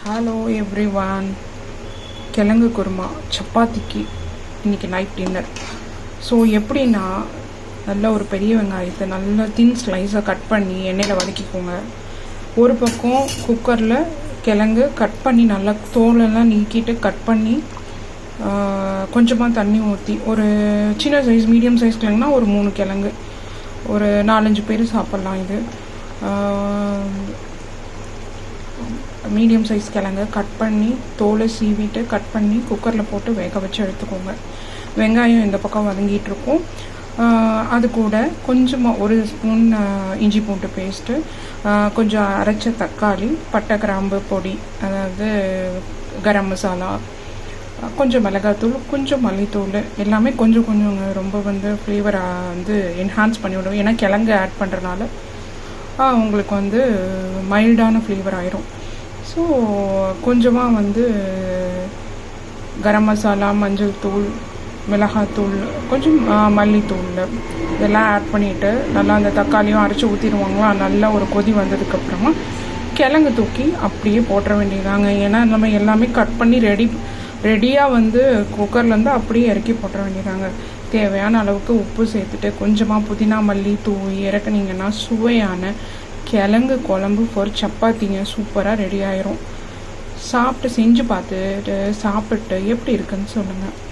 Hello everyone. கிழங்கு குருமா சப்பாத்திக்கு இன்றைக்கி நைட் டின்னர். ஸோ எப்படின்னா, நல்ல ஒரு பெரிய வெங்காயத்தை நல்லா தின் ஸ்லைஸாக கட் பண்ணி எண்ணெயில் வதக்கிக்கோங்க. ஒரு பக்கம் குக்கரில் கிழங்கு கட் பண்ணி நல்லா தோலெல்லாம் நீக்கிட்டு கட் பண்ணி கொஞ்சமாக தண்ணி ஊற்றி, ஒரு சின்ன சைஸ் மீடியம் சைஸ் கிழங்குனா ஒரு 3 கிழங்கு, ஒரு 4-5 பேர் சாப்பிட்லாம். இது மீடியம் சைஸ் கிழங்கு கட் பண்ணி தோலை சீவிட்டு கட் பண்ணி குக்கரில் போட்டு வேக வச்சு எடுத்துக்கோங்க. வெங்காயம் இந்த பக்கம் வதங்கிட்டுருக்கும். அது கூட கொஞ்சமாக ஒரு ஸ்பூன் இஞ்சி பூண்டு பேஸ்ட்டு, கொஞ்சம் அரைச்ச தக்காளி, பட்டை கிராம்பு பொடி, அதாவது கரம் மசாலா, கொஞ்சம் மிளகாத்தூள், கொஞ்சம் மல்லித்தூள், எல்லாமே கொஞ்சம் கொஞ்சம் ரொம்ப ஃப்ளேவரை என்ஹான்ஸ் பண்ணிவிடும். ஏன்னா கிழங்கு ஆட் பண்ணுறனால உங்களுக்கு மைல்டான ஃப்ளேவர் ஆயிரும். ஸோ கொஞ்சமாக கரம் மசாலா, மஞ்சள் தூள், மிளகாத்தூள், கொஞ்சம் மல்லித்தூள் இதெல்லாம் ஆட் பண்ணிவிட்டு நல்லா அந்த தக்காளியும் அரைச்சி ஊற்றிடுவாங்களா. நல்லா ஒரு கொதி வந்ததுக்கப்புறமா கிழங்கு தூக்கி அப்படியே போட்டுற வேண்டியதாங்க. ஏன்னா நம்ம எல்லாமே கட் பண்ணி ரெடியாக குக்கர்லேருந்து அப்படியே இறக்கி போட்டுற வேண்டியதாங்க. தேவையான அளவுக்கு உப்பு சேர்த்துட்டு கொஞ்சமாக புதினா மல்லி தூவி இறக்குனீங்கன்னா சுவையான கிழங்கு குழம்பு ஃபார் சப்பாத்திங்க சூப்பராக ரெடி ஆயிரும். செஞ்சு பார்த்துட்டு சாப்பிட்டு எப்படி இருக்குன்னு சொல்லுங்கள்.